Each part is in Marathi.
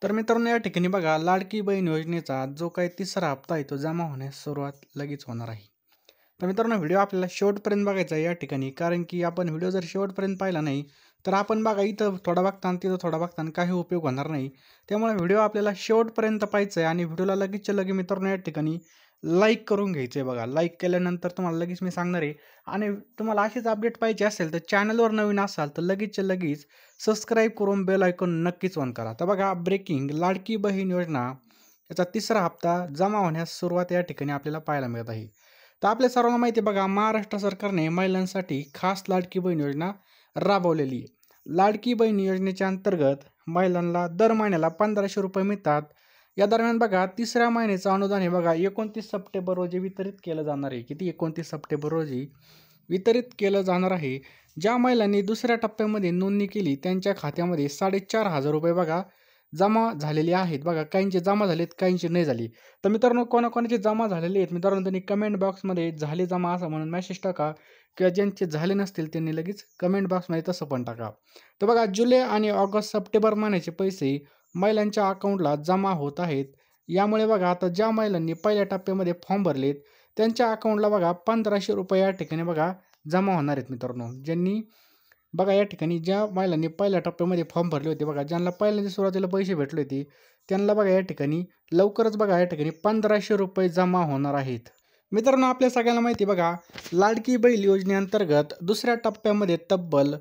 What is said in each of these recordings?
तर मित्रांनो, या ठिकाणी बघा, लाडकी बहीण योजनेचा जो काही तिसरा हप्ता आहे तो जमा होण्यास सुरुवात लगेच होणार आहे. तर मित्रांनो, व्हिडिओ आपल्याला शेवटपर्यंत बघायचा आहे या ठिकाणी, कारण की आपण व्हिडिओ जर शेवटपर्यंत पाहिला नाही तर आपण बघा इथं थोडा बघताना तिथं थोडा बघताना काही उपयोग होणार नाही. त्यामुळे व्हिडिओ आपल्याला शेवटपर्यंत पाहायचा आहे आणि व्हिडिओला लगेचच्या लगे मित्रांनो या ठिकाणी लाईक करून घ्यायचं आहे. बघा, लाईक केल्यानंतर तुम्हाला लगेच मी सांगणार आहे. आणि तुम्हाला अशीच अपडेट पाहिजे असेल तर चॅनलवर नवीन असाल तर लगेचच्या लगेच सबस्क्राईब करून बेल आयकॉन नक्कीच ऑन करा. तर बघा, ब्रेकिंग लाडकी बहीण योजना याचा तिसरा हप्ता जमा होण्यास सुरुवात या ठिकाणी आपल्याला पाहायला मिळत आहे. तर आपल्या सर्वांना माहिती आहे बघा, महाराष्ट्र सरकारने महिलांसाठी खास लाडकी बहीण योजना राबवलेली आहे. लाडकी बहीण योजनेच्या अंतर्गत महिलांना दर महिन्याला 1500 रुपये मिळतात. या दरम्यान बघा, तिसऱ्या महिन्याचं अनुदान हे बघा 29 सप्टेंबर रोजी वितरित केलं जाणार आहे. किती? 29 सप्टेंबर रोजी वितरित केलं जाणार आहे. ज्या महिलांनी दुसऱ्या टप्प्यामध्ये नोंदणी केली त्यांच्या खात्यामध्ये 4500 रुपये बघा जमा झालेले आहेत. बघा, काहींचे जमा झालेत, काहींचे नाही झाली. तर मित्रांनो, कोणाकोणाचे जमा झालेले आहेत मित्रांनो, त्यांनी कमेंट बॉक्समध्ये झाले जमा असं म्हणून मेसेज टाका, किंवा ज्यांचे झाले नसतील त्यांनी लगेच कमेंट बॉक्समध्ये तसं पण टाका. तर बघा, जुलै आणि ऑगस्ट सप्टेंबर महिन्याचे पैसे महिलांच्या अकाउंटला जमा होत आहेत. यामुळे बघा, आता ज्या महिलांनी पहिल्या टप्प्यामध्ये फॉर्म भरलेत त्यांच्या अकाउंटला बघा 1500 रुपये या ठिकाणी बघा जमा होणार आहेत मित्रांनो. ज्यांनी बघा या ठिकाणी ज्या महिलांनी पहिल्या टप्प्यामध्ये फॉर्म भरले होते बघा, ज्यांना पहिल्यांदा सुरुवातीला पैसे भेटले होते त्यांना बघा या ठिकाणी लवकरच बघा या ठिकाणी 1500 रुपये जमा होणार आहेत. मित्रांनो, आपल्या सगळ्यांना माहिती बघा, लाडकी बहीण योजनेअंतर्गत दुसऱ्या टप्प्यामध्ये तब्बल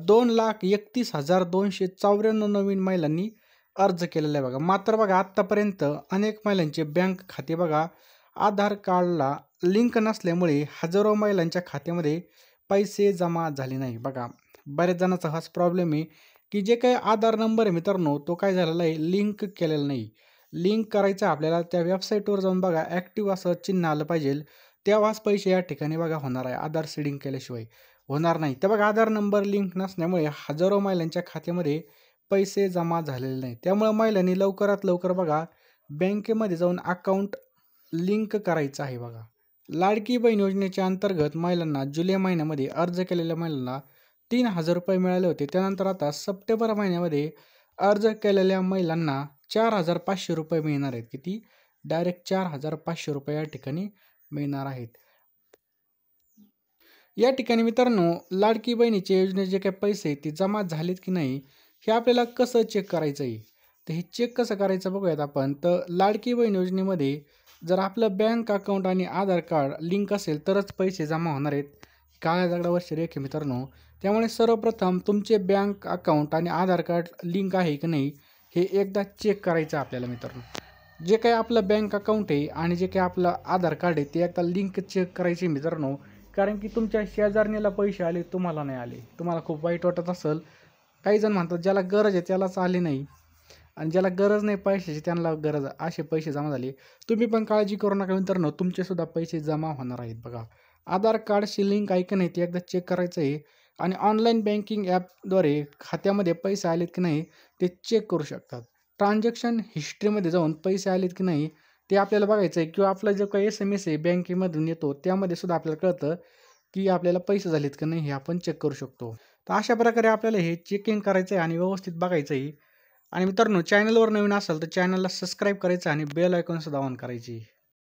2,31,294 नवीन महिलांनी अर्ज केलेला आहे बघा. मात्र बघा, आत्तापर्यंत अनेक महिलांचे बँक खाते बघा आधार कार्डला लिंक नसल्यामुळे हजारो महिलांच्या खात्यामध्ये पैसे जमा झाले नाही. बघा, बऱ्याच जणांचा हाच प्रॉब्लेम आहे की जे काही आधार नंबर आहे मित्रांनो तो काय झालेला आहे, लिंक केलेला नाही. लिंक करायचं आपल्याला त्या वेबसाईटवर जाऊन बघा ॲक्टिव्ह असं चिन्ह आलं पाहिजे, तेव्हाच पैसे या ठिकाणी बघा होणार आहे. आधार सीडिंग केल्याशिवाय होणार नाही. तर बघा, आधार नंबर लिंक नसल्यामुळे हजारो महिलांच्या खात्यामध्ये पैसे जमा झालेले नाही. त्यामुळे महिलांनी लवकरात लवकर बघा बँकेमध्ये जाऊन अकाउंट लिंक करायचं आहे. बघा, लाडकी बहीण योजनेच्या अंतर्गत महिलांना जुलै महिन्यामध्ये अर्ज केलेल्या महिलांना 3000 रुपये मिळाले होते. त्यानंतर आता सप्टेंबर महिन्यामध्ये अर्ज केलेल्या महिलांना 4500 रुपये मिळणार आहेत. किती? डायरेक्ट 4500 रुपये या ठिकाणी मिळणार आहेत. या ठिकाणी मित्रांनो, लाडकी बहिणीच्या योजनेचे जे काही पैसे ते जमा झालेत की नाही हे आपल्याला कसं चेक करायचं आहे. तर हे चेक कसं करायचं बघूयात आपण. तर लाडकी बहीण योजनेमध्ये जर आपलं बँक अकाउंट आणि आधार कार्ड लिंक असेल तरच पैसे जमा होणार आहेत. काळ्या दगडावरची रेख आहे मित्रांनो. त्यामुळे सर्वप्रथम तुमचे बँक अकाउंट आणि आधार कार्ड लिंक आहे की नाही हे एकदा चेक करायचं आपल्याला मित्रांनो. जे काही आपलं बँक अकाउंट आहे आणि जे काही आपलं आधार कार्ड आहे ते एकदा लिंक चेक करायची मित्रांनो. कारण की तुमच्या शेजारणीला पैसे आले, तुम्हाला नाही आले, तुम्हाला खूप वाईट वाटत असेल. काही जण म्हणतात ज्याला गरज आहे त्यालाच आले नाही, आणि ज्याला गरज नाही पैशाची त्यांना गरज असे पैसे जमा झाले. तुम्ही पण काळजी करू नका मित्रांनो, तुमचेसुद्धा पैसे जमा होणार आहेत. बघा, आधार कार्डशी लिंक आहे की नाही ते एकदा चेक करायचं आहे. आणि ऑनलाईन बँकिंग ॲपद्वारे खात्यामध्ये पैसे आलेत की नाही ते चेक करू शकतात. ट्रान्झॅक्शन हिस्ट्रीमध्ये जाऊन पैसे आलेत की नाही ते आपल्याला बघायचं आहे. किंवा आपला जो काही SMS आहे बँकेमधून येतो त्यामध्ये सुद्धा आपल्याला कळतं की आपल्याला पैसे झालेत की नाही हे आपण चेक करू शकतो. तर अशा प्रकारे आपल्याला हे चेकिंग करायचं आहे आणि व्यवस्थित बघायचं आहे. आणि मित्रांनो, चॅनलवर नवीन असाल तर चॅनलला सबस्क्राईब करायचं आणि बेल आयकॉन सुद्धा ऑन करायची.